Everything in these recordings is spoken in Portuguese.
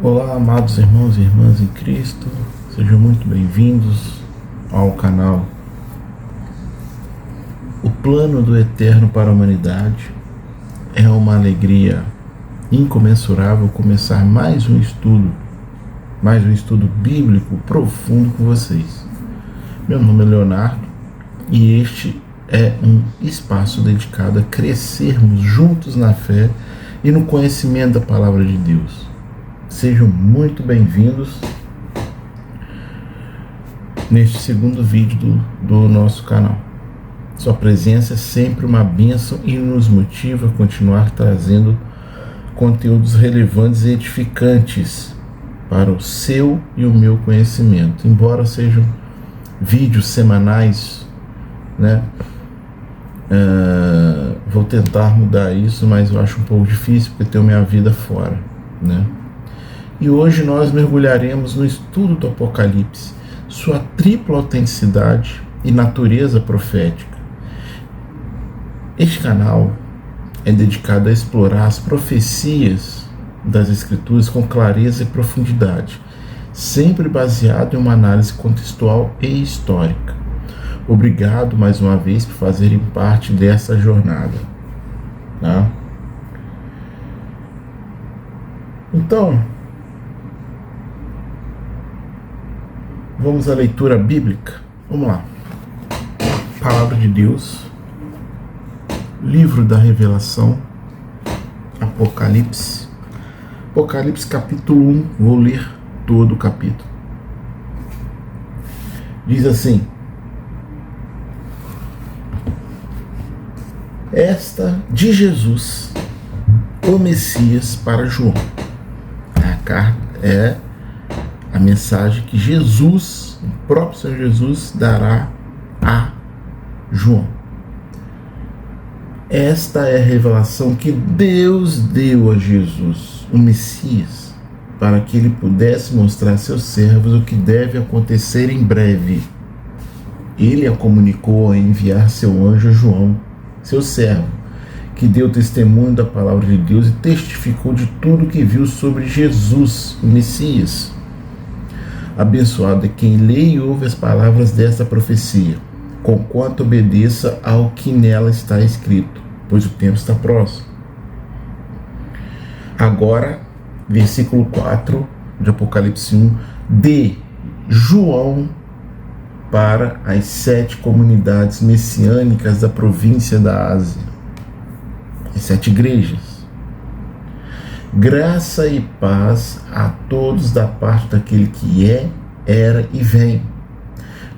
Olá, amados irmãos e irmãs em Cristo, sejam muito bem-vindos ao canal. O plano do Eterno para a humanidade. É uma alegria incomensurável começar mais um estudo bíblico profundo com vocês. Meu nome é Leonardo e este é um espaço dedicado a crescermos juntos na fé e no conhecimento da Palavra de Deus. Sejam muito bem-vindos neste segundo vídeo do nosso canal. Sua presença é sempre uma bênção e nos motiva a continuar trazendo conteúdos relevantes e edificantes para o seu e o meu conhecimento. Embora sejam vídeos semanais, né? Vou tentar mudar isso, mas eu acho um pouco difícil porque tenho minha vida fora, né? E hoje nós mergulharemos no estudo do Apocalipse, sua tripla autenticidade e natureza profética. Este canal é dedicado a explorar as profecias das Escrituras com clareza e profundidade, sempre baseado em uma análise contextual e histórica. Obrigado mais uma vez por fazerem parte dessa jornada. Tá? Então, vamos à leitura bíblica. Vamos lá. Palavra de Deus, livro da Revelação, Apocalipse capítulo 1, vou ler todo o capítulo. Diz assim: esta de Jesus, o Messias, para João. A carta é a mensagem que Jesus, o próprio Senhor Jesus, dará a João. Esta é a revelação que Deus deu a Jesus, o Messias, para que ele pudesse mostrar a seus servos o que deve acontecer em breve. Ele a comunicou a enviar seu anjo João, seu servo, que deu testemunho da palavra de Deus e testificou de tudo que viu sobre Jesus, o Messias. Abençoado é quem lê e ouve as palavras desta profecia, conquanto obedeça ao que nela está escrito, pois o tempo está próximo. Agora, versículo 4 de Apocalipse 1, de João para as 7 comunidades messiânicas da província da Ásia, as 7 igrejas. Graça e paz a todos da parte daquele que é, era e vem,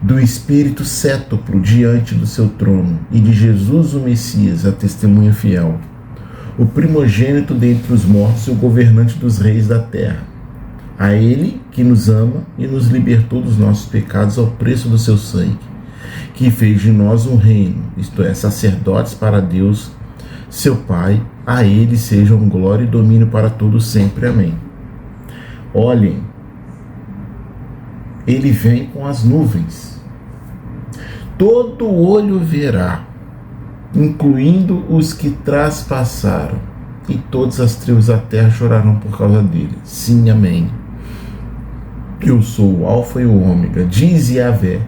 do Espírito cétuplo diante do seu trono, e de Jesus o Messias, a testemunha fiel, o primogênito dentre os mortos e o governante dos reis da terra. A ele que nos ama e nos libertou dos nossos pecados ao preço do seu sangue, que fez de nós um reino, isto é, sacerdotes para Deus, seu Pai. A ele sejam glória e domínio para todos sempre. Amém. Olhem, ele vem com as nuvens. Todo olho verá, incluindo os que traspassaram, e todas as tribos da terra chorarão por causa dele. Sim, amém. Eu sou o Alfa e o Ômega, diz Yahvé,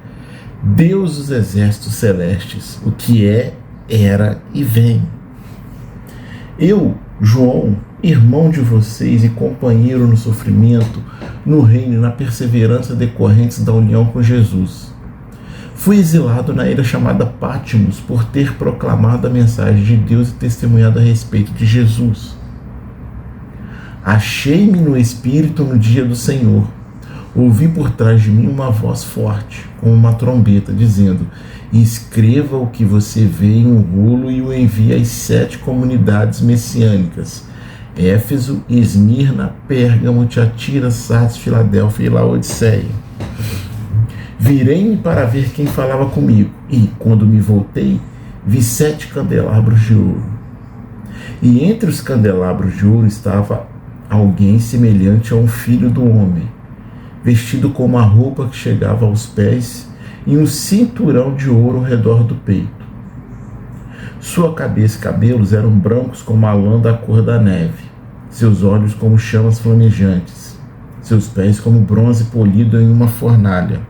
Deus dos exércitos celestes, o que é, era e vem. Eu, João, irmão de vocês e companheiro no sofrimento, no reino e na perseverança decorrentes da união com Jesus, fui exilado na ilha chamada Patmos por ter proclamado a mensagem de Deus e testemunhado a respeito de Jesus. Achei-me no Espírito no dia do Senhor. Ouvi por trás de mim uma voz forte, como uma trombeta, dizendo: escreva o que você vê em um rolo e o envie às 7 comunidades messiânicas: Éfeso, Esmirna, Pérgamo, Tiatira, Sardes, Filadélfia e Laodiceia. Virei-me para ver quem falava comigo, e, quando me voltei, vi 7 candelabros de ouro. E entre os candelabros de ouro estava alguém semelhante a um filho do homem, vestido com uma roupa que chegava aos pés e um cinturão de ouro ao redor do peito. Sua cabeça e cabelos eram brancos como a lã da cor da neve, seus olhos como chamas flamejantes, seus pés como bronze polido em uma fornalha,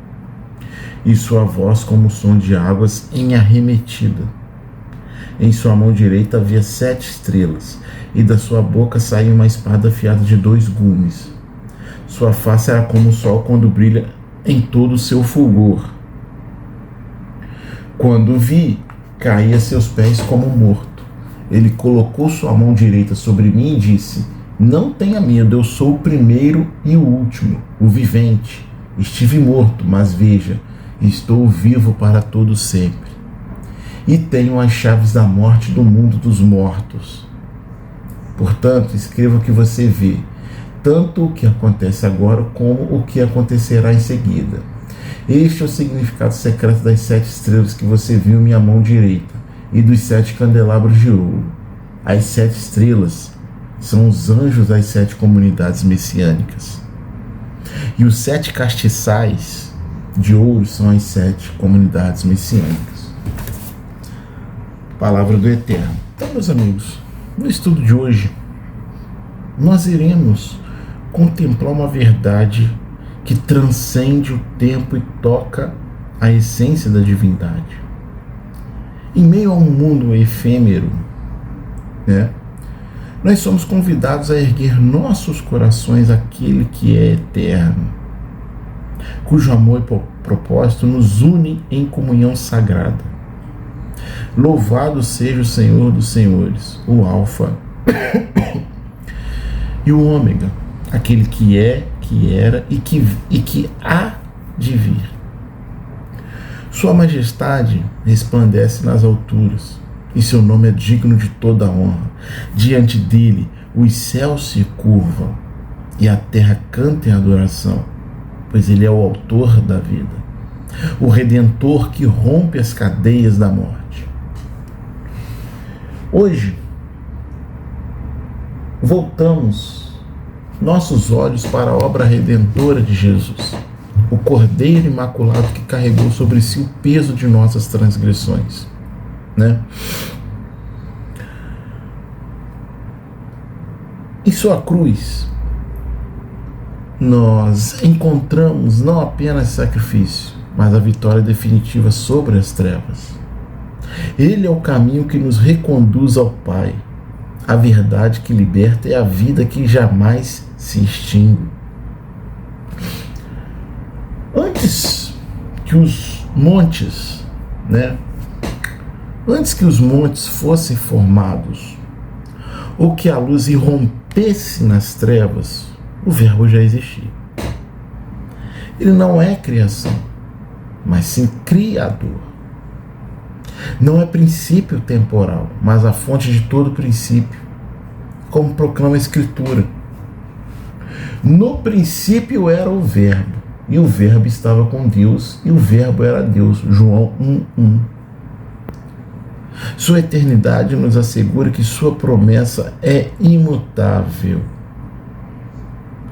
e sua voz como o som de águas em arremetida. Em sua mão direita havia 7 estrelas, e da sua boca saía uma espada afiada de 2 gumes. Sua face era como o sol quando brilha em todo o seu fulgor. Quando o vi, caí a seus pés como morto. Ele colocou sua mão direita sobre mim e disse: não tenha medo, eu sou o primeiro e o último, o vivente. Estive morto, mas veja, estou vivo para todo sempre. E tenho as chaves da morte do mundo dos mortos. Portanto, escreva o que você vê, tanto o que acontece agora como o que acontecerá em seguida. Este é o significado secreto das 7 estrelas que você viu em minha mão direita e dos 7 candelabros de ouro. As 7 estrelas são os anjos das 7 comunidades messiânicas. E os 7 castiçais de ouro são as 7 comunidades messiânicas. Palavra do Eterno. Então, meus amigos, no estudo de hoje, nós iremos contemplar uma verdade que transcende o tempo e toca a essência da divindade. Em meio a um mundo efêmero, nós somos convidados a erguer nossos corações àquele que é eterno, cujo amor e propósito nos une em comunhão sagrada. Louvado seja o Senhor dos Senhores, o Alfa e o Ômega, aquele que é, que era e que há de vir. Sua majestade resplandece nas alturas, e seu nome é digno de toda honra. Diante dele, os céus se curvam, e a terra canta em adoração, pois ele é o autor da vida, o Redentor que rompe as cadeias da morte. Hoje, voltamos nossos olhos para a obra redentora de Jesus, o Cordeiro Imaculado que carregou sobre si o peso de nossas transgressões. Em sua cruz, nós encontramos não apenas sacrifício, mas a vitória definitiva sobre as trevas. Ele é o caminho que nos reconduz ao Pai, a verdade que liberta e a vida que jamais se extingue. Antes que os montes fossem formados, ou que a luz irrompesse nas trevas, o Verbo já existia. Ele não é criação, mas sim criador. Não é princípio temporal, mas a fonte de todo princípio, como proclama a Escritura. No princípio era o Verbo, e o Verbo estava com Deus, e o Verbo era Deus. João 1:1. Sua eternidade nos assegura que sua promessa é imutável,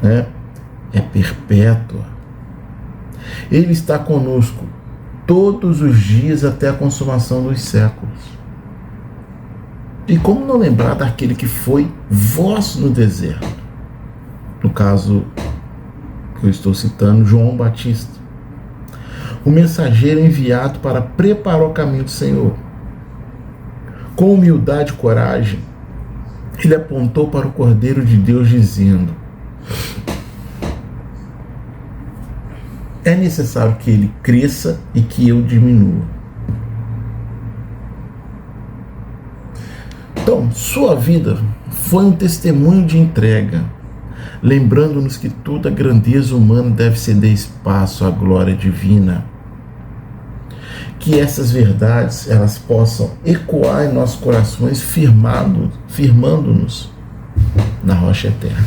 é perpétua. Ele está conosco todos os dias até a consumação dos séculos. E como não lembrar daquele que foi voz no deserto? No caso que eu estou citando, João Batista, o mensageiro enviado para preparar o caminho do Senhor. Com humildade e coragem, ele apontou para o Cordeiro de Deus dizendo: é necessário que ele cresça e que eu diminua. Então, sua vida foi um testemunho de entrega, lembrando-nos que toda grandeza humana deve ceder espaço à glória divina. Que essas verdades elas possam ecoar em nossos corações, firmando-nos na rocha eterna.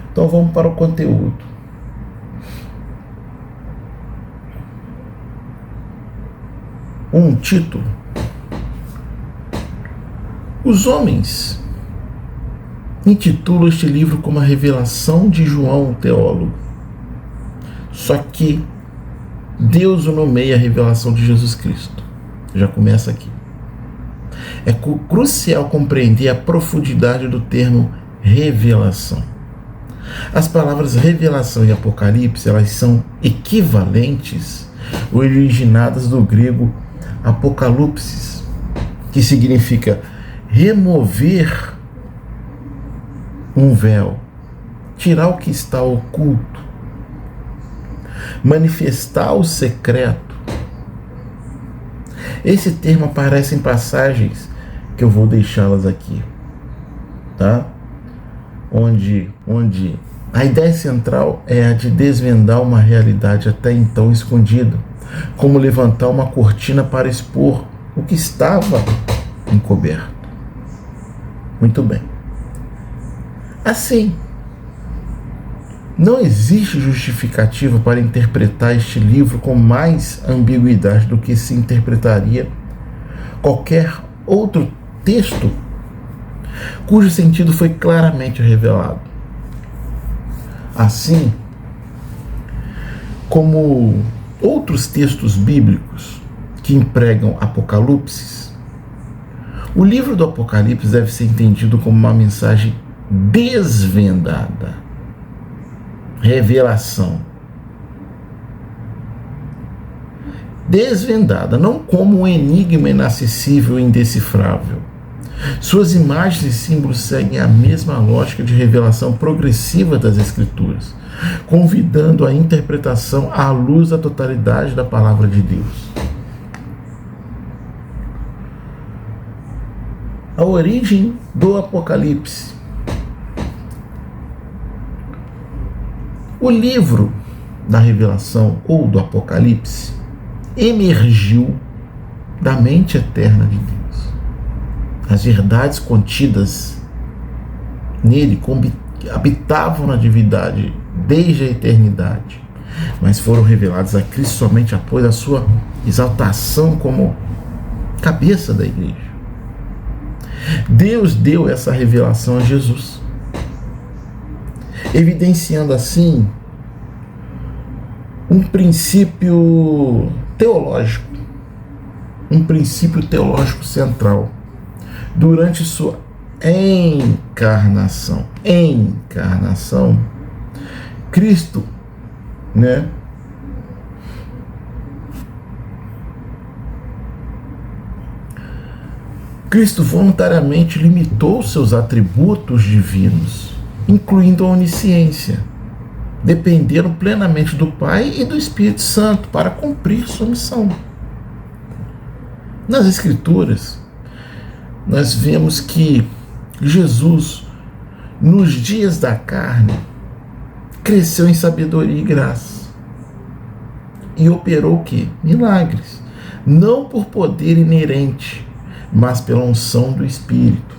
Então vamos para o conteúdo. Um título. Os homens intitulam este livro como a revelação de João, o teólogo. Só que Deus o nomeia a revelação de Jesus Cristo. Já começa aqui. É crucial compreender a profundidade do termo revelação. As palavras revelação e apocalipse, elas são equivalentes, originadas do grego apokalupsis, que significa remover um véu, tirar o que está oculto, manifestar o secreto. Esse termo aparece em passagens que eu vou deixá-las aqui, tá? Onde a ideia central é a de desvendar uma realidade até então escondida, como levantar uma cortina para expor o que estava encoberto. Muito bem. Assim, não existe justificativa para interpretar este livro com mais ambiguidade do que se interpretaria qualquer outro texto cujo sentido foi claramente revelado. Assim como outros textos bíblicos que empregam Apocalipse, o livro do Apocalipse deve ser entendido como uma mensagem desvendada, revelação. Desvendada, não como um enigma inacessível e indecifrável. Suas imagens e símbolos seguem a mesma lógica de revelação progressiva das Escrituras, convidando a interpretação à luz da totalidade da palavra de Deus. A origem do Apocalipse. O livro da Revelação ou do Apocalipse emergiu da mente eterna de Deus. As verdades contidas nele habitavam na divindade desde a eternidade, mas foram reveladas a Cristo somente após a sua exaltação como cabeça da igreja. Deus deu essa revelação a Jesus, evidenciando assim um princípio teológico central durante sua encarnação. Cristo, né? Cristo voluntariamente limitou seus atributos divinos, incluindo a onisciência, dependendo plenamente do Pai e do Espírito Santo para cumprir sua missão. Nas Escrituras, nós vemos que Jesus, nos dias da carne, cresceu em sabedoria e graça e operou o quê? Milagres, não por poder inerente, mas pela unção do Espírito.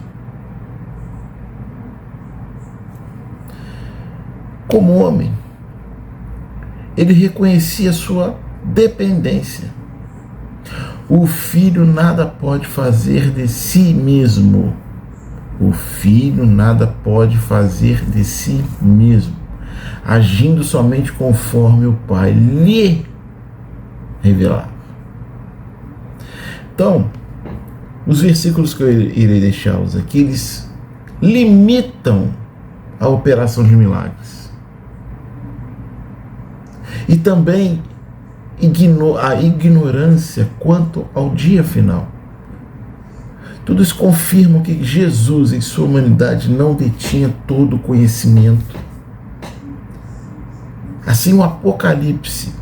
Como homem, ele reconhecia sua dependência. O Filho nada pode fazer de si mesmo. O Filho nada pode fazer de si mesmo, agindo somente conforme o Pai lhe revelava. Então, os versículos que eu irei deixá-los aqui, eles limitam a operação de milagres. E também a ignorância quanto ao dia final. Tudo isso confirma que Jesus, em sua humanidade, não detinha todo o conhecimento. Assim, o Apocalipse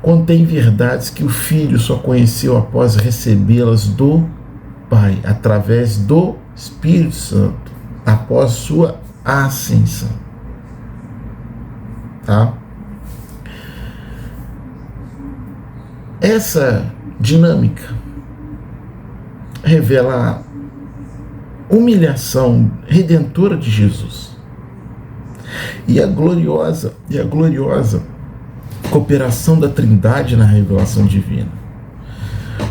contém verdades que o Filho só conheceu após recebê-las do Pai, através do Espírito Santo, após sua ascensão. Tá? Essa dinâmica revela a humilhação redentora de Jesus e a gloriosa cooperação da Trindade na revelação divina.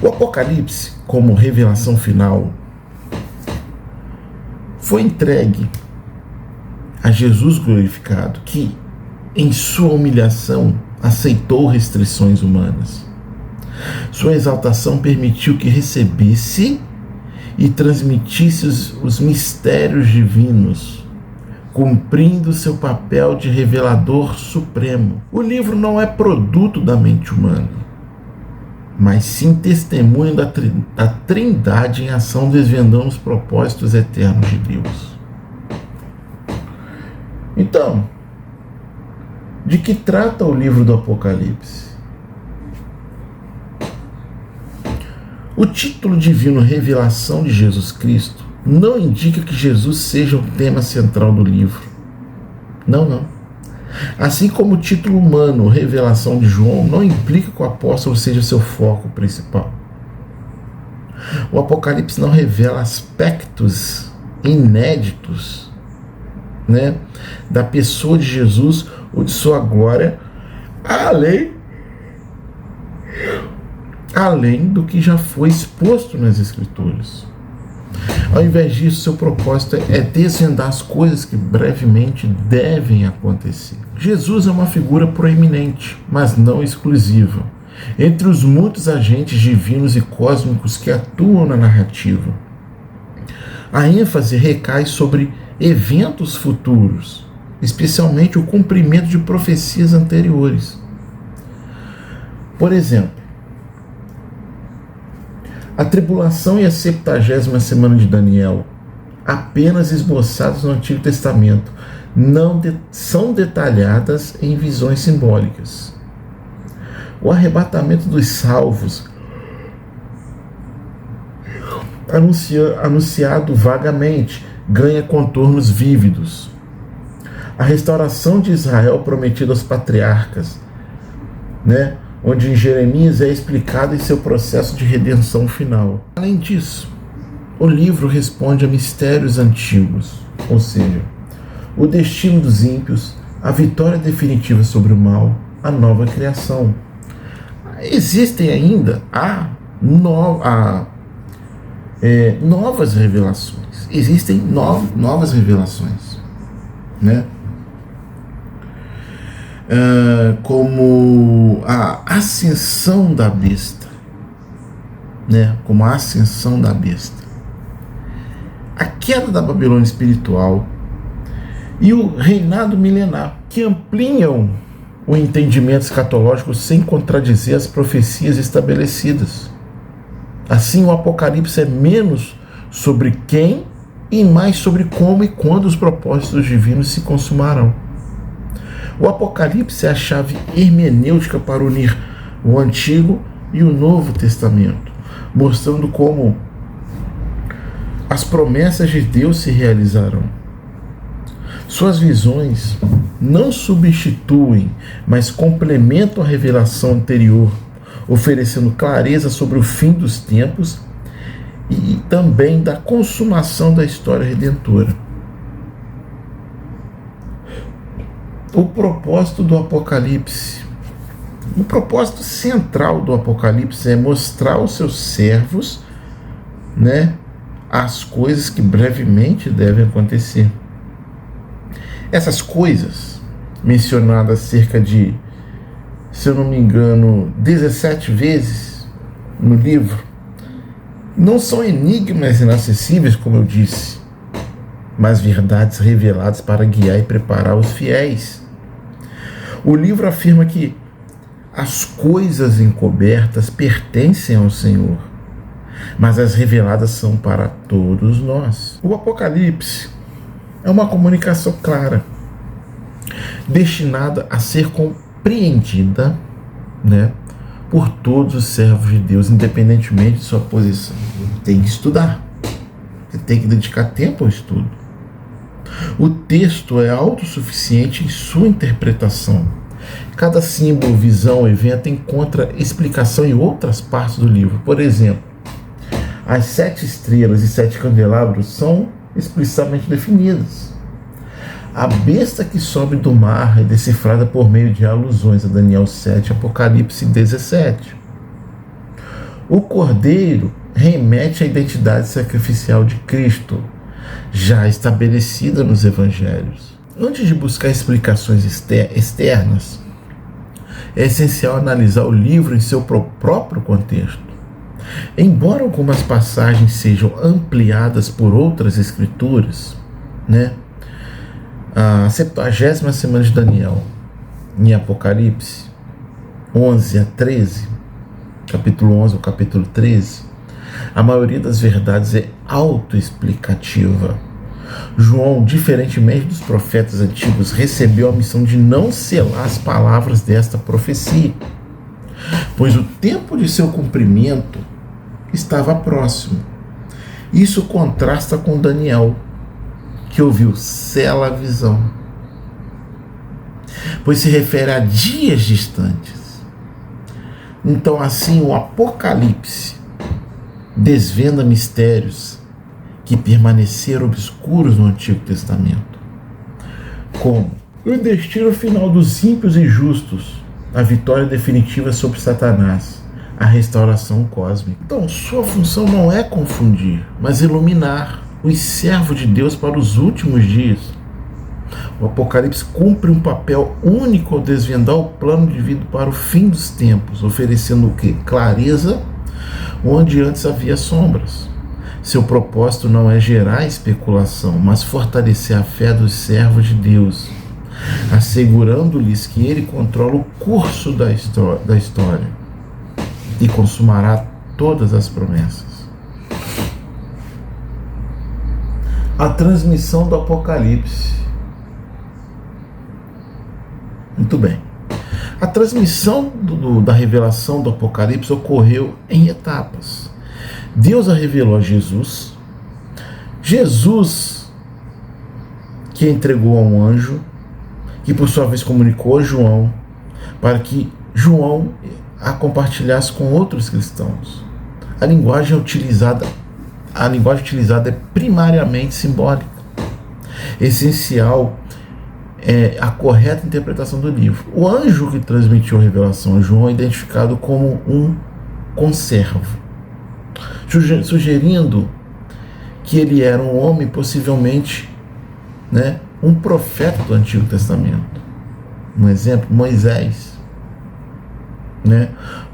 O Apocalipse, como revelação final, foi entregue a Jesus glorificado, que em sua humilhação aceitou restrições humanas. Sua exaltação permitiu que recebesse e transmitisse os mistérios divinos cumprindo seu papel de revelador supremo. O livro não é produto da mente humana, mas sim testemunho da Trindade em ação, desvendando os propósitos eternos de Deus. Então, de que trata o livro do Apocalipse? O título divino Revelação de Jesus Cristo não indica que Jesus seja o tema central do livro. Não. Assim como o título humano Revelação de João não implica que o apóstolo seja seu foco principal. O Apocalipse não revela aspectos inéditos, né, da pessoa de Jesus ou de sua glória, além do que já foi exposto nas Escrituras. Ao invés disso, seu propósito é desvendar as coisas que brevemente devem acontecer. Jesus é uma figura proeminente, mas não exclusiva, entre os muitos agentes divinos e cósmicos que atuam na narrativa. A ênfase recai sobre eventos futuros, especialmente o cumprimento de profecias anteriores. Por exemplo, a tribulação e a 70ª semana de Daniel, apenas esboçadas no Antigo Testamento, são detalhadas em visões simbólicas. O arrebatamento dos salvos, anunciado vagamente, ganha contornos vívidos. A restauração de Israel prometida aos patriarcas, né, onde em Jeremias é explicado em seu processo de redenção final. Além disso, o livro responde a mistérios antigos, ou seja, o destino dos ímpios, a vitória definitiva sobre o mal, a nova criação. Existem ainda novas revelações. Existem novas revelações, né? Como a ascensão da besta, né? Como a ascensão da besta, a queda da Babilônia espiritual e o reinado milenar, que ampliam o entendimento escatológico sem contradizer as profecias estabelecidas. Assim, o Apocalipse é menos sobre quem e mais sobre como e quando os propósitos divinos se consumarão. O Apocalipse é a chave hermenêutica para unir o Antigo e o Novo Testamento, mostrando como as promessas de Deus se realizarão. Suas visões não substituem, mas complementam a revelação anterior, oferecendo clareza sobre o fim dos tempos e também da consumação da história redentora. O propósito do Apocalipse, o propósito central do Apocalipse é mostrar aos seus servos, né, as coisas que brevemente devem acontecer. Essas coisas, mencionadas cerca de, se eu não me engano, 17 vezes no livro, não são enigmas inacessíveis, como eu disse, mas verdades reveladas para guiar e preparar os fiéis. O livro afirma que as coisas encobertas pertencem ao Senhor, mas as reveladas são para todos nós. O Apocalipse é uma comunicação clara, destinada a ser compreendida, né, por todos os servos de Deus, independentemente de sua posição. Tem que estudar, você tem que dedicar tempo ao estudo. O texto é autossuficiente em sua interpretação. Cada símbolo, visão, evento encontra explicação em outras partes do livro. Por exemplo, as 7 estrelas e 7 candelabros são explicitamente definidas. A besta que sobe do mar é decifrada por meio de alusões a Daniel 7 e Apocalipse 17. O cordeiro remete à identidade sacrificial de Cristo, já estabelecida nos evangelhos. Antes de buscar explicações externas, é essencial analisar o livro em seu próprio contexto. Embora algumas passagens sejam ampliadas por outras escrituras, né, A 70ª semana de Daniel, em Apocalipse 11 a 13, capítulo 11 ao capítulo 13, a maioria das verdades é autoexplicativa. João, diferentemente dos profetas antigos, recebeu a missão de não selar as palavras desta profecia, pois o tempo de seu cumprimento estava próximo. Isso contrasta com Daniel, que ouviu: sela a visão, pois se refere a dias distantes. Então, assim, o Apocalipse desvenda mistérios que permaneceram obscuros no Antigo Testamento, como o destino final dos ímpios e justos, a vitória definitiva sobre Satanás, a restauração cósmica. Então, sua função não é confundir, mas iluminar os servos de Deus para os últimos dias. O Apocalipse cumpre um papel único ao desvendar o plano de vida para o fim dos tempos, oferecendo o quê? Clareza onde antes havia sombras. Seu propósito não é gerar especulação, mas fortalecer a fé dos servos de Deus, assegurando-lhes que ele controla o curso da história e consumará todas as promessas. A transmissão do Apocalipse. Muito bem. A transmissão da revelação do Apocalipse ocorreu em etapas. Deus a revelou a Jesus. Jesus que entregou a um anjo, que por sua vez comunicou a João, para que João a compartilhasse com outros cristãos. A linguagem utilizada é primariamente simbólica. Essencial é a correta interpretação do livro. O anjo que transmitiu a revelação a João é identificado como um conservo, sugerindo que ele era um homem, possivelmente, um profeta do Antigo Testamento. Um exemplo, Moisés,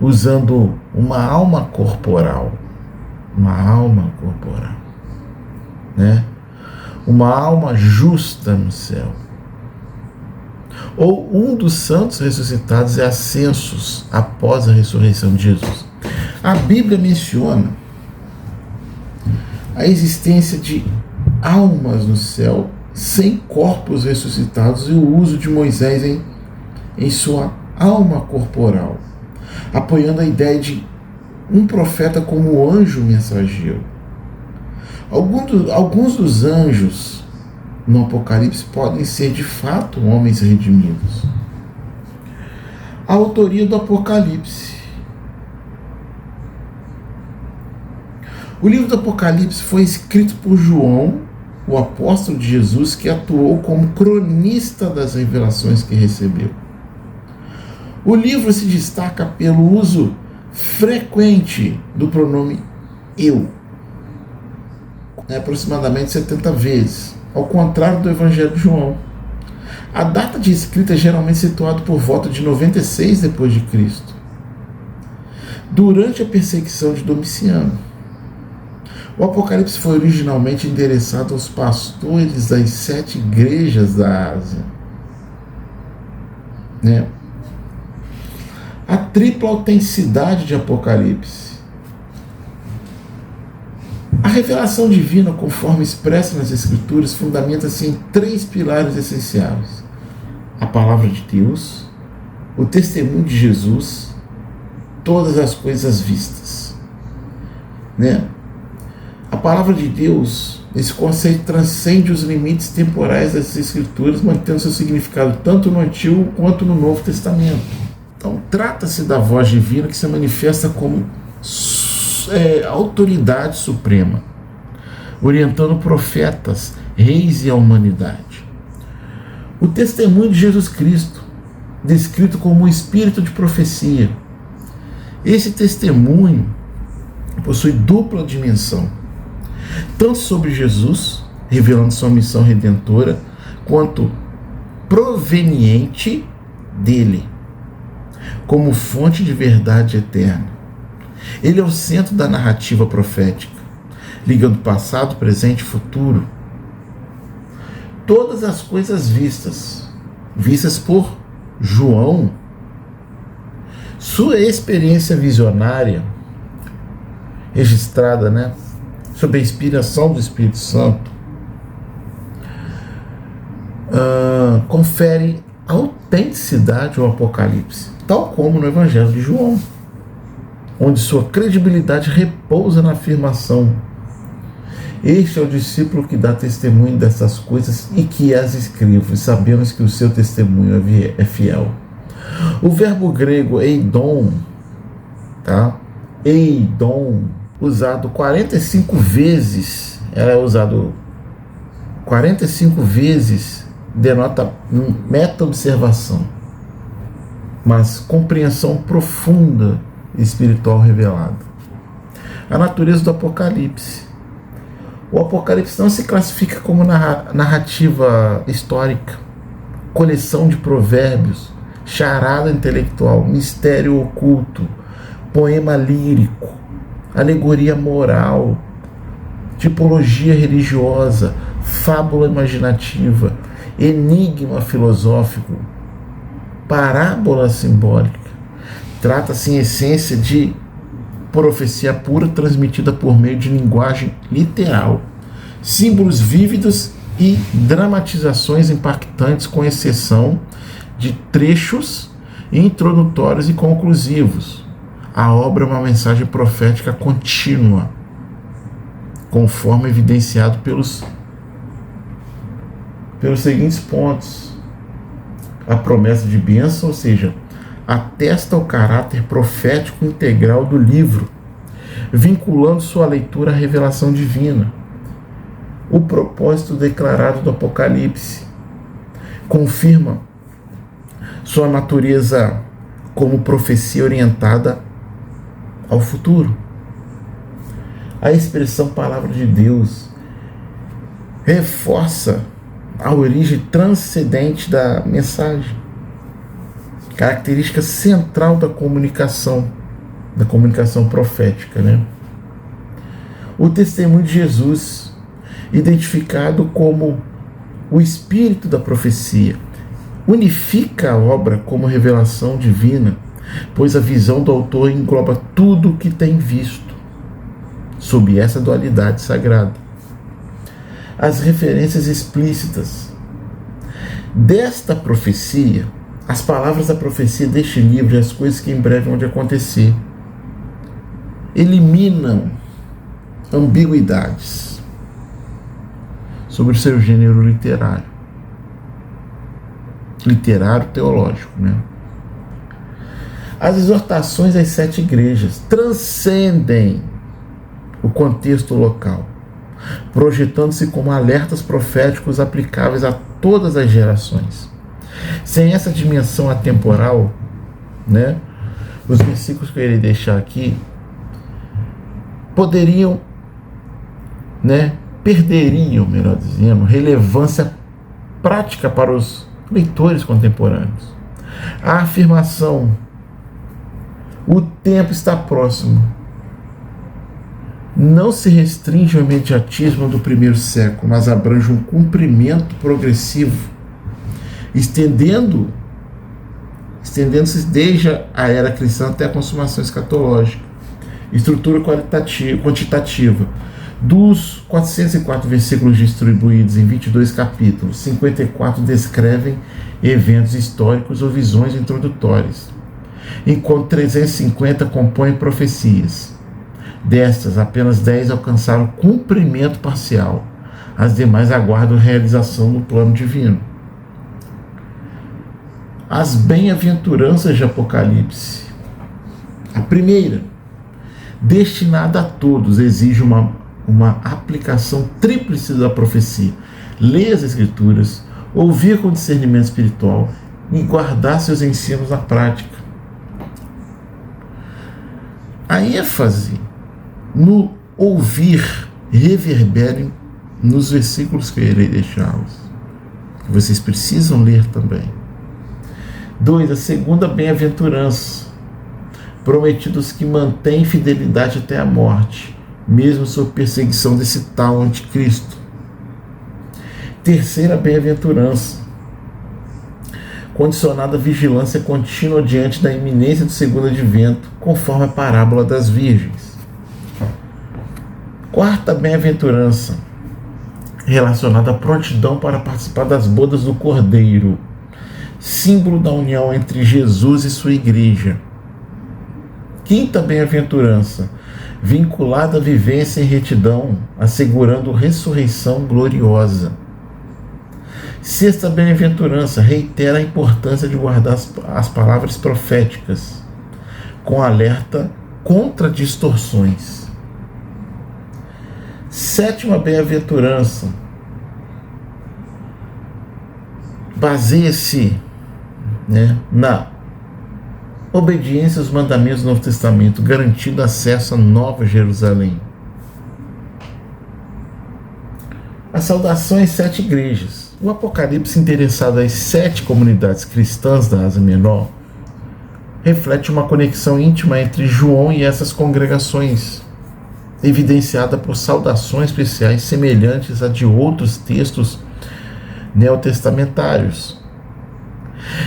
usando uma alma corporal, uma alma justa no céu. Ou um dos santos ressuscitados e ascensos após a ressurreição de Jesus. A Bíblia menciona a existência de almas no céu sem corpos ressuscitados e o uso de Moisés em sua alma corporal, apoiando a ideia de um profeta como anjo mensageiro. Alguns dos anjos no Apocalipse podem ser de fato homens redimidos. A autoria do Apocalipse. O livro do Apocalipse foi escrito por João, o apóstolo de Jesus, que atuou como cronista das revelações que recebeu. O livro se destaca pelo uso frequente do pronome eu, aproximadamente 70 vezes, ao contrário do Evangelho de João. A data de escrita é geralmente situada por volta de 96 d.C., durante a perseguição de Domiciano. O Apocalipse foi originalmente endereçado aos pastores das 7 igrejas da Ásia. A tripla autenticidade de Apocalipse. A revelação divina, conforme expressa nas Escrituras, fundamenta-se em 3 pilares essenciais: a palavra de Deus, o testemunho de Jesus, todas as coisas vistas. A palavra de Deus, esse conceito transcende os limites temporais das Escrituras, mantendo seu significado tanto no Antigo quanto no Novo Testamento. Então, trata-se da voz divina que se manifesta como autoridade suprema, orientando profetas, reis e a humanidade. O testemunho de Jesus Cristo, descrito como um espírito de profecia. Esse testemunho possui dupla dimensão, tanto sobre Jesus, revelando sua missão redentora, quanto proveniente dele, como fonte de verdade eterna. Ele é o centro da narrativa profética, ligando passado, presente e futuro. todas as coisas vistas por João, sua experiência visionária, registrada, né, sob a inspiração do Espírito Santo, confere autenticidade ao Apocalipse, tal como no Evangelho de João, onde sua credibilidade repousa na afirmação: este é o discípulo que dá testemunho dessas coisas e que as escrevo, e sabemos que o seu testemunho é fiel. O verbo grego eidon, tá? Eidon, usado 45 vezes, ela é usado 45 vezes, denota meta-observação, mas compreensão profunda espiritual revelada. A natureza do Apocalipse. O Apocalipse não se classifica como narrativa histórica, coleção de provérbios, charada intelectual, mistério oculto, poema lírico, alegoria moral, tipologia religiosa, fábula imaginativa, enigma filosófico, parábola simbólica. Trata-se em essência de profecia pura transmitida por meio de linguagem literal, símbolos vívidos e dramatizações impactantes, com exceção de trechos introdutórios e conclusivos. A obra é uma mensagem profética contínua, conforme evidenciado pelos seguintes pontos: a promessa de bênção, ou seja, atesta o caráter profético integral do livro, vinculando sua leitura à revelação divina. O propósito declarado do Apocalipse confirma sua natureza como profecia orientada ao futuro. A expressão palavra de Deus reforça a origem transcendente da mensagem, característica central da comunicação profética, né? O testemunho de Jesus, identificado como o espírito da profecia, unifica a obra como revelação divina, pois a visão do autor engloba tudo o que tem visto, sob essa dualidade sagrada. As referências explícitas desta profecia, as palavras da profecia deste livro e as coisas que em breve vão de acontecer, eliminam ambiguidades sobre o seu gênero literário teológico, né? As exortações às 7 igrejas transcendem o contexto local, projetando-se como alertas proféticos aplicáveis a todas as gerações. Sem essa dimensão atemporal, né, os versículos que eu irei deixar aqui perderiam, melhor dizendo, relevância prática para os leitores contemporâneos. A afirmação: o tempo está próximo, não se restringe ao imediatismo do primeiro século, mas abrange um cumprimento progressivo, estendendo-se desde a era cristã até a consumação escatológica. Estrutura quantitativa. Dos 404 versículos distribuídos em 22 capítulos, 54 descrevem eventos históricos ou visões introdutórias, enquanto 350 compõem profecias. Destas, apenas 10 alcançaram cumprimento parcial. As demais aguardam realização no plano divino. As bem-aventuranças de Apocalipse. A primeira, destinada a todos, exige uma aplicação tríplice da profecia: ler as Escrituras, ouvir com discernimento espiritual e guardar seus ensinos na prática. A ênfase no ouvir reverbera nos versículos que eu irei deixá-los, que vocês precisam ler também. 2. A segunda bem-aventurança: prometidos que mantêm fidelidade até a morte, mesmo sob perseguição desse tal anticristo. Terceira bem-aventurança, condicionada à vigilância contínua diante da iminência do segundo advento, conforme a parábola das virgens. Quarta bem-aventurança, relacionada à prontidão para participar das bodas do Cordeiro, símbolo da união entre Jesus e sua igreja. Quinta bem-aventurança, vinculada à vivência em retidão, assegurando ressurreição gloriosa. Sexta bem-aventurança, reitera a importância de guardar as palavras proféticas, com alerta contra distorções. Sétima bem-aventurança, baseia-se na obediência aos mandamentos do Novo Testamento, garantindo acesso à Nova Jerusalém. A saudação às 7 igrejas. O Apocalipse, interessado às 7 comunidades cristãs da Ásia Menor, reflete uma conexão íntima entre João e essas congregações, evidenciada por saudações especiais semelhantes a de outros textos neotestamentários.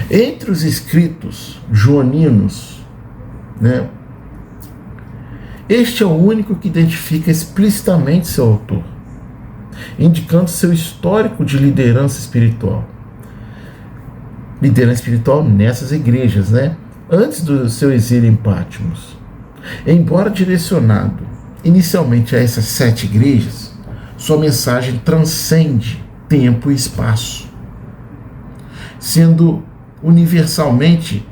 Entre os escritos joaninos, este é o único que identifica explicitamente seu autor, indicando seu histórico de liderança espiritual. Liderança espiritual nessas igrejas, antes do seu exílio em Patmos. Embora direcionado inicialmente a essas 7 igrejas, sua mensagem transcende tempo e espaço, sendo universalmente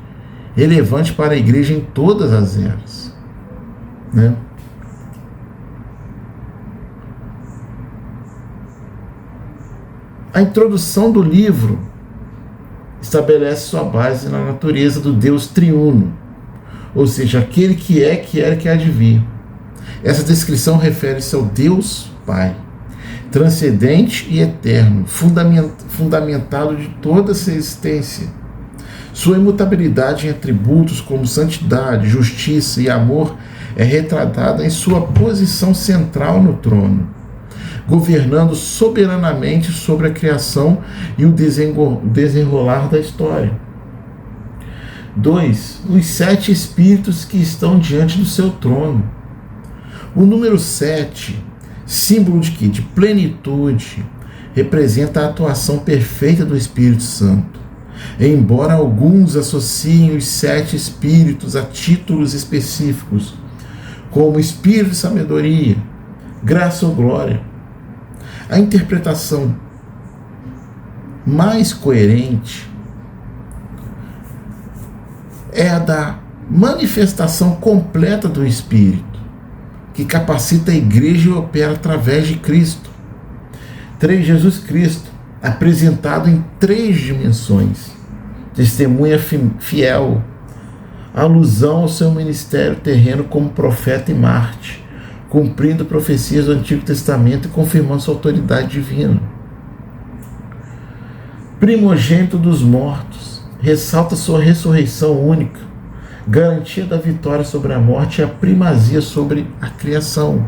relevante para a igreja em todas as eras. A introdução do livro estabelece sua base na natureza do Deus triuno, ou seja, aquele que é, que era e que há de vir. Essa descrição refere-se ao Deus Pai, transcendente e eterno, fundamentado de toda essa existência. Sua imutabilidade em atributos como santidade, justiça e amor é retratada em sua posição central no trono, governando soberanamente sobre a criação e o desenrolar da história. 2. Os 7 espíritos que estão diante do seu trono. O número 7, símbolo de quê? De plenitude, representa a atuação perfeita do Espírito Santo. Embora alguns associem os 7 espíritos a títulos específicos, como espírito de sabedoria, graça ou glória, a interpretação mais coerente é a da manifestação completa do Espírito, que capacita a igreja e opera através de Cristo. 3. Jesus Cristo, apresentado em 3 dimensões. Testemunha fiel, alusão ao seu ministério terreno como profeta e mártir, cumprindo profecias do Antigo Testamento e confirmando sua autoridade divina. Primogênito dos mortos, ressalta sua ressurreição única, garantia da vitória sobre a morte e a primazia sobre a criação.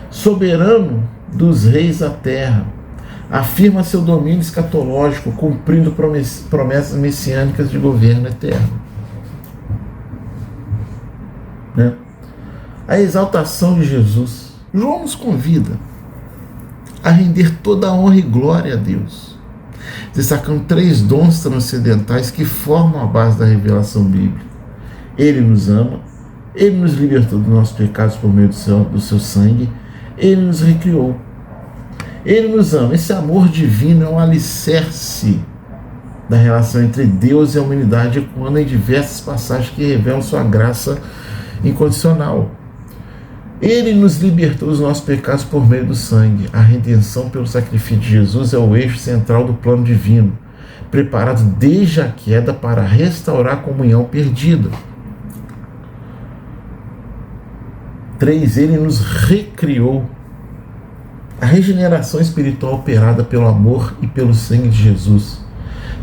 Soberano dos reis da terra, afirma seu domínio escatológico, cumprindo promessas messiânicas de governo eterno. A exaltação de Jesus. João nos convida a render toda a honra e glória a Deus, destacando 3 dons transcendentais que formam a base da revelação bíblica. Ele nos ama, Ele nos libertou dos nossos pecados por meio do seu sangue, Ele nos recriou. Ele nos ama. Esse amor divino é um alicerce da relação entre Deus e a humanidade, ecoando em diversas passagens que revelam sua graça incondicional. Ele nos libertou dos nossos pecados por meio do sangue. A redenção pelo sacrifício de Jesus é o eixo central do plano divino, preparado desde a queda para restaurar a comunhão perdida. 3. Ele nos recriou. A regeneração espiritual operada pelo amor e pelo sangue de Jesus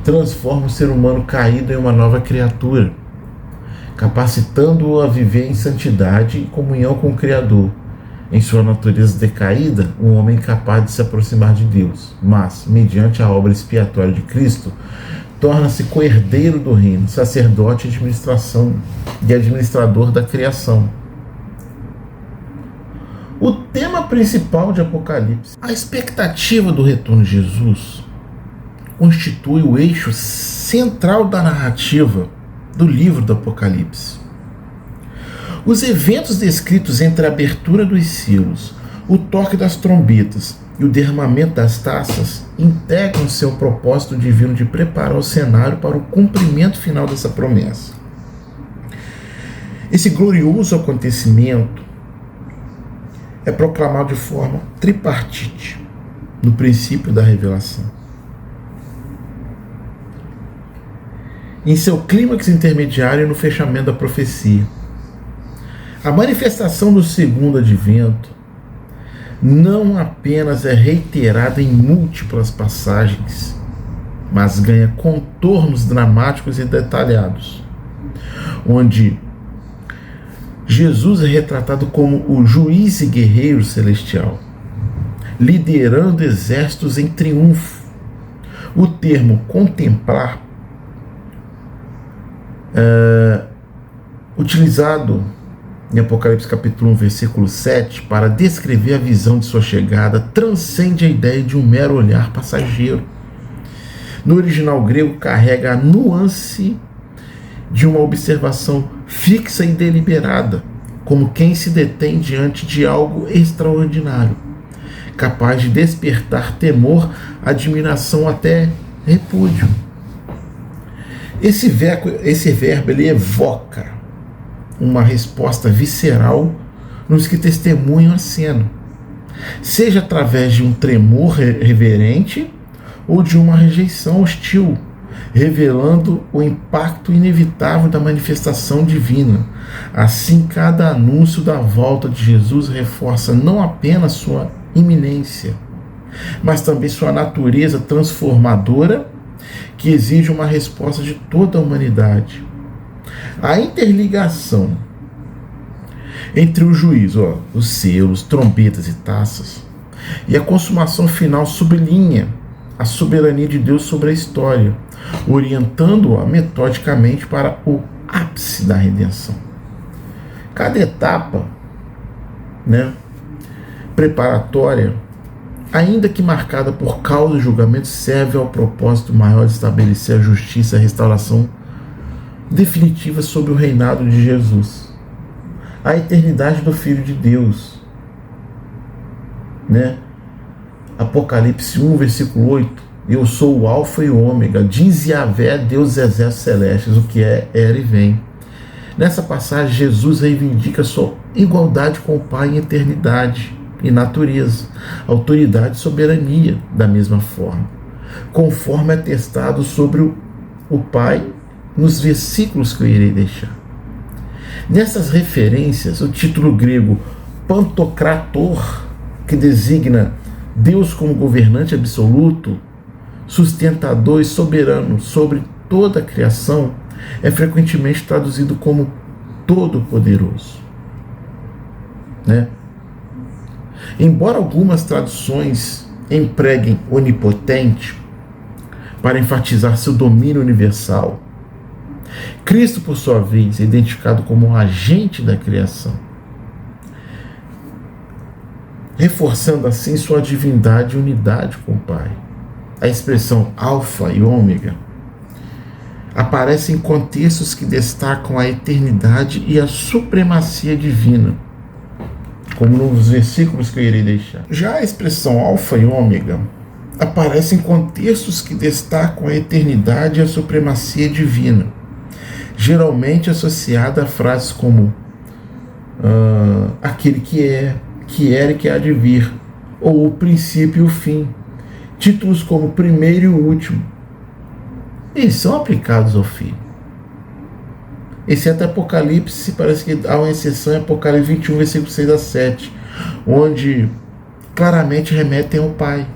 transforma o ser humano caído em uma nova criatura, capacitando-o a viver em santidade e comunhão com o Criador, em sua natureza decaída, um homem incapaz de se aproximar de Deus, mas, mediante a obra expiatória de Cristo, torna-se co-herdeiro do reino, sacerdote e administrador da criação. O tema principal de Apocalipse, a expectativa do retorno de Jesus, constitui o eixo central da narrativa do livro do Apocalipse. Os eventos descritos entre a abertura dos selos, o toque das trombetas e o derramamento das taças integram seu propósito divino de preparar o cenário para o cumprimento final dessa promessa. Esse glorioso acontecimento é proclamado de forma tripartite no princípio da revelação. Em seu clímax intermediário e no fechamento da profecia. A manifestação do segundo advento não apenas é reiterada em múltiplas passagens, mas ganha contornos dramáticos e detalhados, onde Jesus é retratado como o juiz e guerreiro celestial, liderando exércitos em triunfo. O termo contemplar, utilizado em Apocalipse capítulo 1, versículo 7, para descrever a visão de sua chegada, transcende a ideia de um mero olhar passageiro. No original grego, carrega a nuance de uma observação fixa e deliberada, como quem se detém diante de algo extraordinário, capaz de despertar temor, admiração, até repúdio. Esse verbo ele evoca uma resposta visceral nos que testemunham a cena, seja através de um tremor reverente ou de uma rejeição hostil, revelando o impacto inevitável da manifestação divina. Assim, cada anúncio da volta de Jesus reforça não apenas sua iminência, mas também sua natureza transformadora, que exige uma resposta de toda a humanidade. A interligação entre o juízo, os selos, trombetas e taças, e a consumação final sublinha a soberania de Deus sobre a história, orientando-a metodicamente para o ápice da redenção. Cada etapa, preparatória, ainda que marcada por causa e julgamento, serve ao propósito maior de estabelecer a justiça e a restauração definitiva sobre o reinado de Jesus, a eternidade do Filho de Deus, Apocalipse 1, versículo 8: eu sou o alfa e o ômega, diz Yahvé, Deus dos exércitos celestes, o que é, era e vem. Nessa passagem, Jesus reivindica sua igualdade com o Pai em eternidade e natureza, autoridade e soberania da mesma forma, conforme atestado sobre o Pai nos versículos que eu irei deixar. Nessas referências, o título grego Pantocrator, que designa Deus como governante absoluto, sustentador e soberano sobre toda a criação, é frequentemente traduzido como Todo-Poderoso. Embora algumas traduções empreguem onipotente para enfatizar seu domínio universal, Cristo, por sua vez, é identificado como um agente da criação, reforçando assim sua divindade e unidade com o Pai. A expressão alfa e ômega aparece em contextos que destacam a eternidade e a supremacia divina, como nos versículos que eu irei deixar. Já a expressão alfa e ômega aparece em contextos que destacam a eternidade e a supremacia divina, geralmente associada a frases como aquele que é, que era e que há de vir, ou o princípio e o fim. Títulos como primeiro e o último, eles são aplicados ao Filho. Exceto Apocalipse, parece que há uma exceção em Apocalipse 21, versículo 6 a 7, onde claramente remetem ao Pai.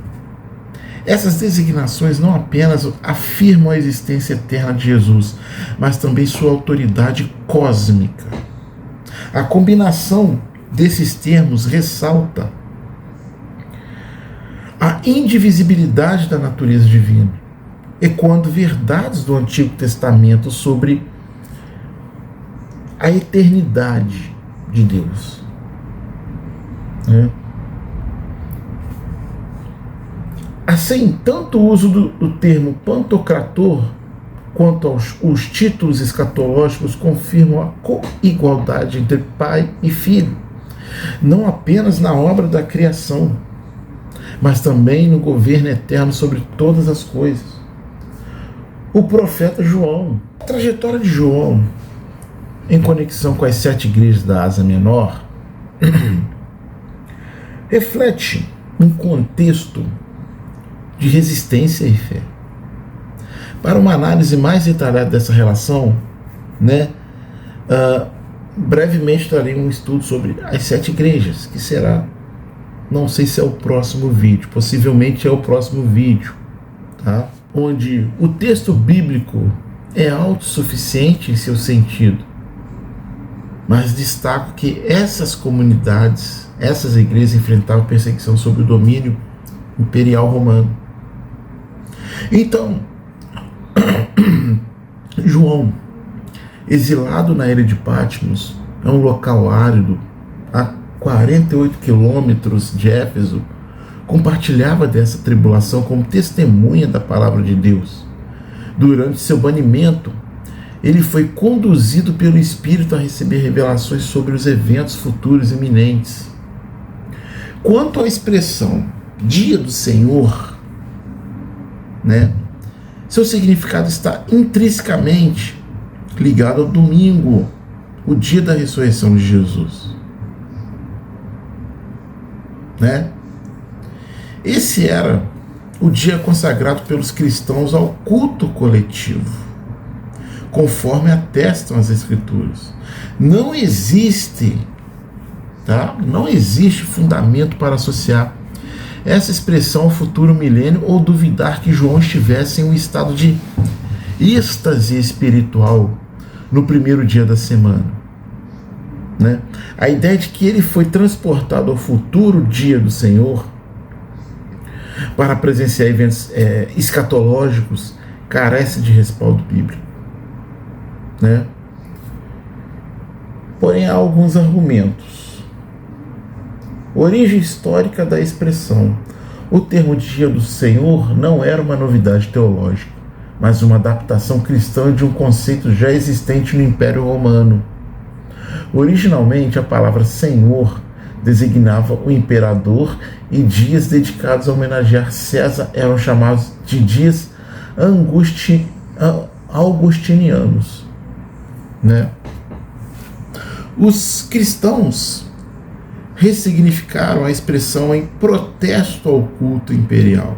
Essas designações não apenas afirmam a existência eterna de Jesus, mas também sua autoridade cósmica. A combinação desses termos ressalta a indivisibilidade da natureza divina, ecoando verdades do Antigo Testamento sobre a eternidade de Deus. Assim, tanto o uso do termo pantocrator quanto os títulos escatológicos confirmam a coigualdade entre pai e filho, não apenas na obra da criação, mas também no governo eterno sobre todas as coisas. O profeta João, a trajetória de João, em conexão com as 7 igrejas da Ásia Menor, reflete um contexto de resistência e fé. Para uma análise mais detalhada dessa relação, brevemente trarei um estudo sobre as 7 igrejas, que será, não sei se é o próximo vídeo, possivelmente é o próximo vídeo, tá? Onde o texto bíblico é autossuficiente em seu sentido, mas destaco que essas comunidades, essas igrejas enfrentavam perseguição sob o domínio imperial romano. Então, João, exilado na ilha de Patmos, é um local árido, a 48 quilômetros de Éfeso, compartilhava dessa tribulação como testemunha da palavra de Deus. Durante seu banimento, ele foi conduzido pelo Espírito a receber revelações sobre os eventos futuros iminentes. Quanto à expressão Dia do Senhor, seu significado está intrinsecamente ligado ao domingo, o dia da ressurreição de Jesus. Esse era o dia consagrado pelos cristãos ao culto coletivo, conforme atestam as Escrituras. Não existe fundamento para associar essa expressão ao futuro milênio ou duvidar que João estivesse em um estado de êxtase espiritual no primeiro dia da semana. A ideia de que ele foi transportado ao futuro dia do Senhor para presenciar eventos escatológicos carece de respaldo bíblico. Porém, há alguns argumentos. Origem histórica da expressão. O termo Dia do Senhor não era uma novidade teológica, mas uma adaptação cristã de um conceito já existente no Império Romano. Originalmente, a palavra Senhor designava o imperador e dias dedicados a homenagear César eram chamados de dias augustinianos. Os cristãos ressignificaram a expressão em protesto ao culto imperial,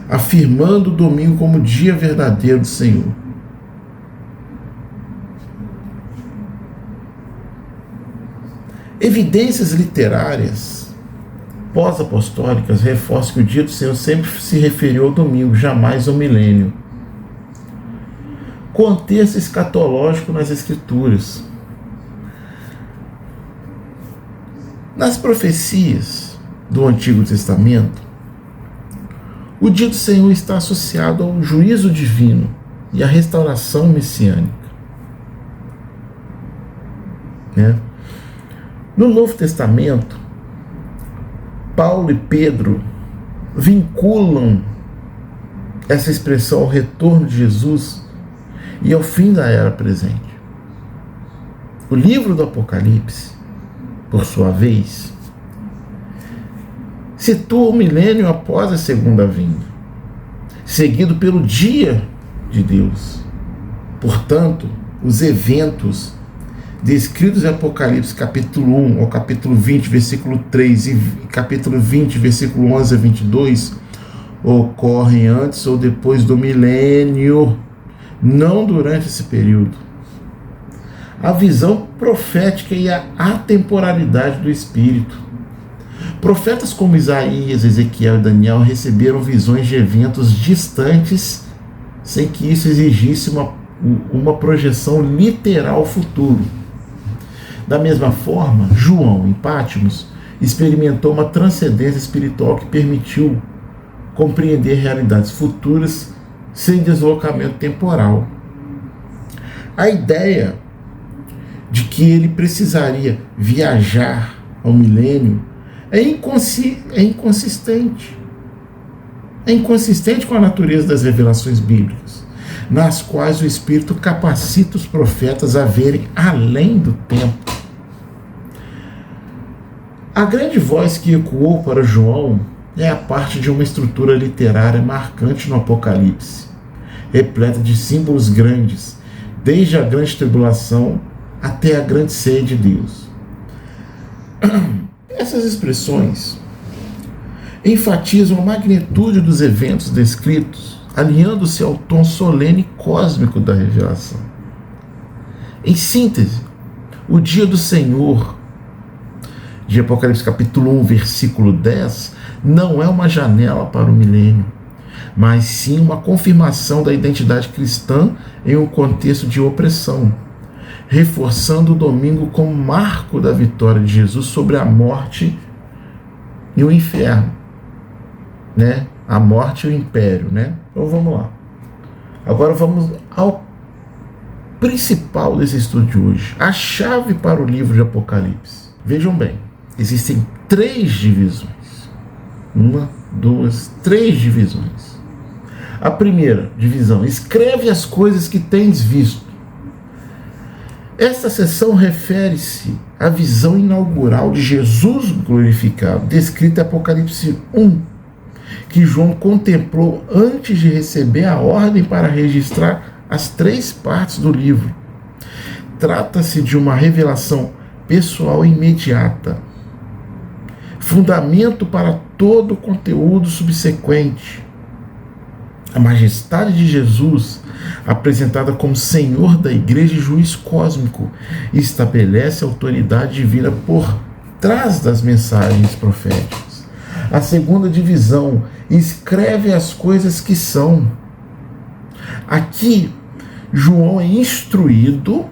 afirmando o domingo como dia verdadeiro do Senhor. Evidências literárias pós-apostólicas reforçam que o dia do Senhor sempre se referiu ao domingo, jamais ao milênio. Contexto escatológico nas Escrituras. Nas profecias do Antigo Testamento, o dia do Senhor está associado ao juízo divino e à restauração messiânica. No Novo Testamento, Paulo e Pedro vinculam essa expressão ao retorno de Jesus e ao fim da era presente. O livro do Apocalipse, por sua vez, situa o milênio após a segunda vinda, seguido pelo dia de Deus. Portanto, os eventos descritos em Apocalipse capítulo 1 ao capítulo 20, versículo 3 e capítulo 20, versículo 11 a 22, ocorrem antes ou depois do milênio, não durante esse período. A visão profética e a atemporalidade do Espírito. Profetas como Isaías, Ezequiel e Daniel receberam visões de eventos distantes sem que isso exigisse uma projeção literal ao futuro. Da mesma forma, João, em Patmos, experimentou uma transcendência espiritual que permitiu compreender realidades futuras sem deslocamento temporal. A ideia de que ele precisaria viajar ao milênio é inconsistente. É inconsistente com a natureza das revelações bíblicas, nas quais o Espírito capacita os profetas a verem além do tempo. A grande voz que ecoou para João é a parte de uma estrutura literária marcante no Apocalipse, repleta de símbolos grandes, desde a grande tribulação até a grande ceia de Deus. Essas expressões enfatizam a magnitude dos eventos descritos, alinhando-se ao tom solene e cósmico da revelação. Em síntese, o dia do Senhor, de Apocalipse capítulo 1, versículo 10, não é uma janela para o milênio, mas sim uma confirmação da identidade cristã em um contexto de opressão, reforçando o domingo como marco da vitória de Jesus sobre a morte e o inferno, né? A morte e o império, né? Então vamos lá. Agora vamos ao principal desse estudo de hoje, a chave para o livro de Apocalipse. Vejam bem, existem 3 divisões. 1, 2, 3 divisões. A primeira divisão: escreve as coisas que tens visto. Esta seção refere-se à visão inaugural de Jesus glorificado, descrita em Apocalipse 1, que João contemplou antes de receber a ordem para registrar as 3 partes do livro. Trata-se de uma revelação pessoal imediata, fundamento para todo o conteúdo subsequente. A majestade de Jesus, apresentada como Senhor da Igreja e Juiz cósmico, estabelece a autoridade divina por trás das mensagens proféticas. A segunda divisão: escreve as coisas que são. Aqui, João é instruído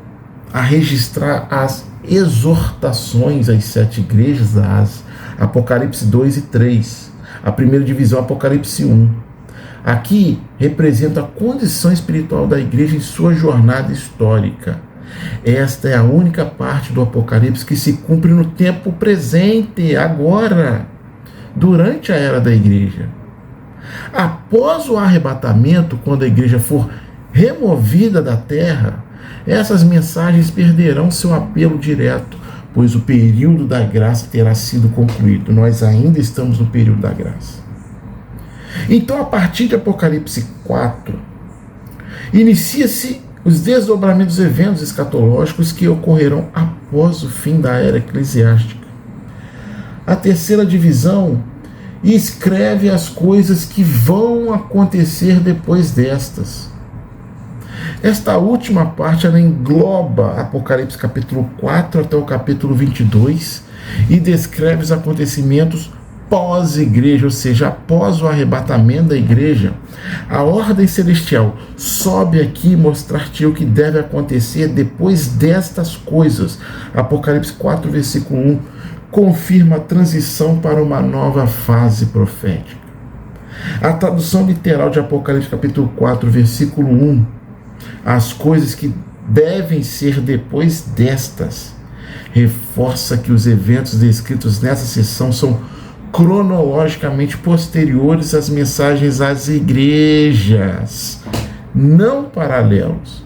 a registrar as exortações às 7 igrejas da Ásia, Apocalipse 2 e 3. A primeira divisão, Apocalipse 1. Aqui representa a condição espiritual da igreja em sua jornada histórica. Esta é a única parte do Apocalipse que se cumpre no tempo presente, agora, durante a era da igreja. Após o arrebatamento, quando a igreja for removida da terra, essas mensagens perderão seu apelo direto, pois o período da graça terá sido concluído. Nós ainda estamos no período da graça. Então, a partir de Apocalipse 4, inicia-se os desdobramentos dos eventos escatológicos que ocorrerão após o fim da era eclesiástica. A terceira divisão escreve as coisas que vão acontecer depois destas. Esta última parte ela engloba Apocalipse capítulo 4 até o capítulo 22 e descreve os acontecimentos pós-igreja, ou seja, após o arrebatamento da igreja. A ordem celestial sobe aqui e mostrar-te o que deve acontecer depois destas coisas. Apocalipse 4, versículo 1, confirma a transição para uma nova fase profética. A tradução literal de Apocalipse capítulo 4, versículo 1, as coisas que devem ser depois destas, reforça que os eventos descritos nessa seção são cronologicamente posteriores às mensagens às igrejas, não paralelos.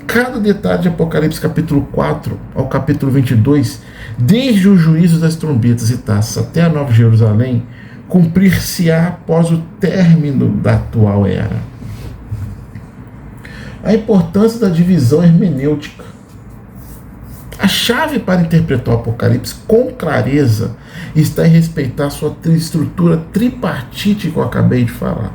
Cada detalhe de Apocalipse capítulo 4 ao capítulo 22, desde o juízo das trombetas e taças até a Nova Jerusalém, cumprir-se-á após o término da atual era. A importância da divisão hermenêutica. A chave para interpretar o Apocalipse com clareza está em respeitar sua estrutura tripartite que eu acabei de falar,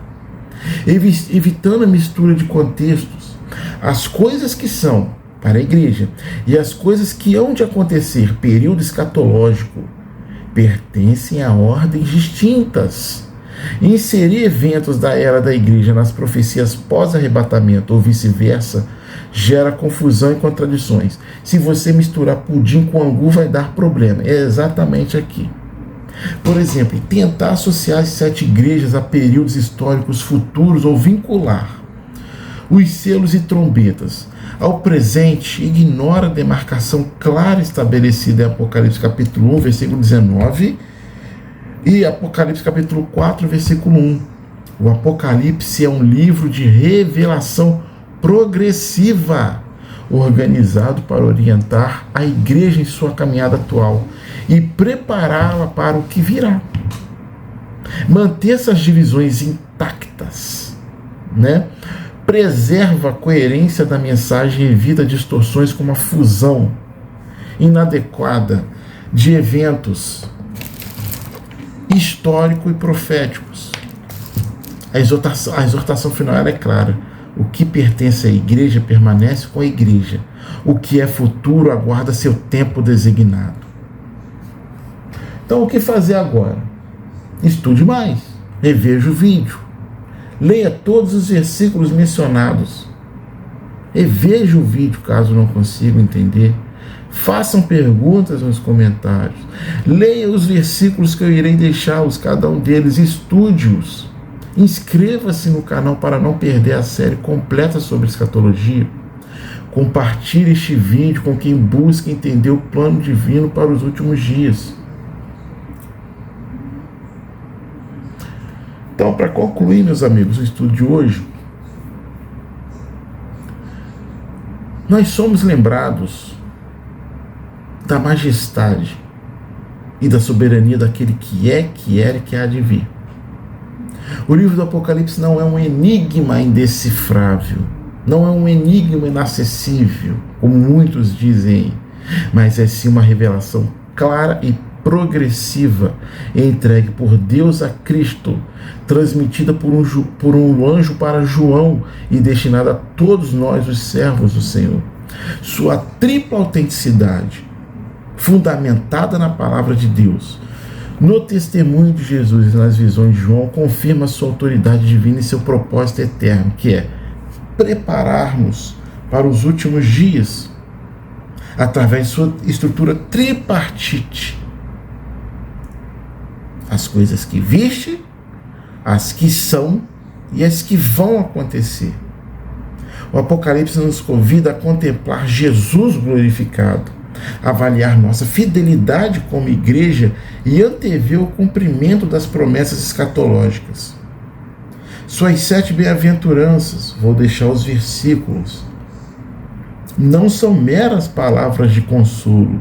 evitando a mistura de contextos. As coisas que são para a igreja e as coisas que hão de acontecer, período escatológico, pertencem a ordens distintas. Inserir eventos da era da igreja nas profecias pós-arrebatamento ou vice-versa gera confusão e contradições. Se você misturar pudim com angu, vai dar problema. É exatamente aqui. Por exemplo, tentar associar as 7 igrejas a períodos históricos futuros ou vincular os selos e trombetas ao presente ignora a demarcação clara estabelecida em Apocalipse capítulo 1, versículo 19 e Apocalipse capítulo 4, versículo 1. O Apocalipse é um livro de revelação progressiva, organizado para orientar a igreja em sua caminhada atual e prepará-la para o que virá. Manter essas divisões intactas, né? Preserva a coerência da mensagem e evita distorções como a fusão inadequada de eventos históricos e proféticos. A exortação final é clara. O que pertence à igreja permanece com a igreja. O que é futuro aguarda seu tempo designado. Então, o que fazer agora? Estude mais. Reveja o vídeo. Leia todos os versículos mencionados. Reveja o vídeo caso não consiga entender. Façam perguntas nos comentários. Leia os versículos que eu irei deixá-los, cada um deles. Estude-os. Inscreva-se no canal para não perder a série completa sobre escatologia. Compartilhe este vídeo com quem busca entender o plano divino para os últimos dias. Então, para concluir, meus amigos, o estudo de hoje, nós somos lembrados da majestade e da soberania daquele que é, que era e que há de vir. O livro do Apocalipse não é um enigma indecifrável, não é um enigma inacessível, como muitos dizem, mas é sim uma revelação clara e progressiva, entregue por Deus a Cristo, transmitida por um anjo para João e destinada a todos nós, os servos do Senhor. Sua tripla autenticidade, fundamentada na palavra de Deus, no testemunho de Jesus e nas visões de João, confirma sua autoridade divina e seu propósito eterno, que é preparar-nos para os últimos dias, através de sua estrutura tripartite. As coisas que viste, as que são e as que vão acontecer. O Apocalipse nos convida a contemplar Jesus glorificado, avaliar nossa fidelidade como igreja e antever o cumprimento das promessas escatológicas. Suas 7 bem-aventuranças, vou deixar os versículos, não são meras palavras de consolo,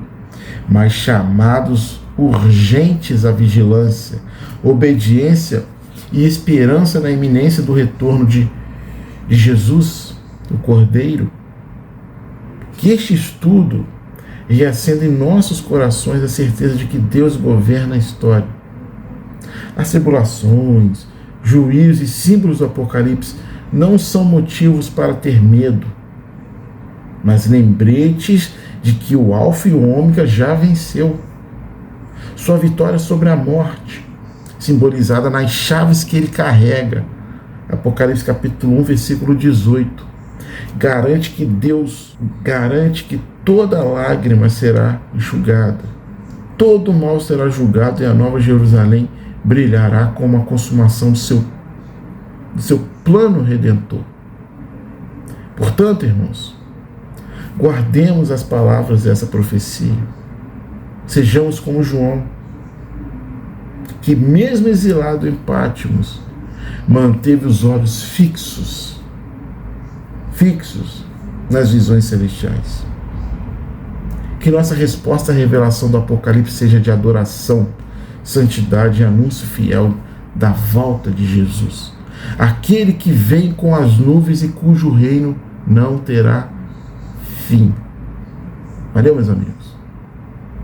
mas chamados urgentes à vigilância, obediência e esperança na iminência do retorno de Jesus, o Cordeiro. Que este estudo reacenda em nossos corações a certeza de que Deus governa a história. As tribulações, juízos e símbolos do Apocalipse não são motivos para ter medo, mas lembretes de que o Alfa e o Ômega já venceu. Sua vitória sobre a morte, simbolizada nas chaves que ele carrega. Apocalipse capítulo 1, versículo 18. Garante que toda lágrima será enxugada, todo mal será julgado e a nova Jerusalém brilhará como a consumação do seu plano redentor. Portanto, irmãos, guardemos as palavras dessa profecia. Sejamos como João, que mesmo exilado em Patmos, manteve os olhos fixos nas visões celestiais. Que nossa resposta à revelação do Apocalipse seja de adoração, santidade e anúncio fiel da volta de Jesus, aquele que vem com as nuvens e cujo reino não terá fim. Valeu, meus amigos?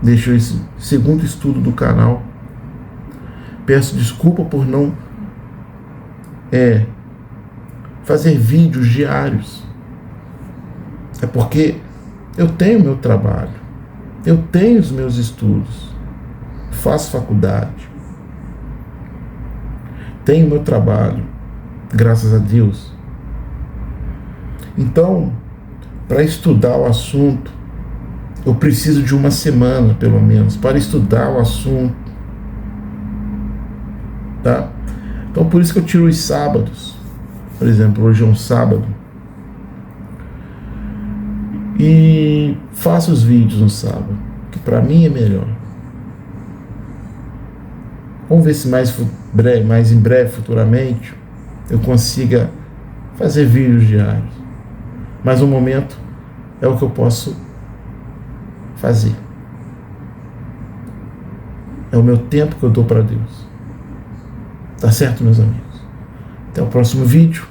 Deixo esse segundo estudo do canal. Peço desculpa por não fazer vídeos diários. É porque eu tenho meu trabalho, eu tenho os meus estudos, faço faculdade, tenho meu trabalho, graças a Deus. Então, para estudar o assunto. Eu preciso de uma semana, pelo menos, para estudar o assunto. Tá? Então, por isso que eu tiro os sábados. Por exemplo, hoje é um sábado. E faço os vídeos no sábado, que para mim é melhor. Vamos ver se mais em breve, futuramente, eu consiga fazer vídeos diários. Mas no momento é o que eu posso fazer. É o meu tempo que eu dou para Deus. Tá certo, meus amigos? Até o próximo vídeo,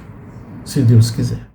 se Deus quiser.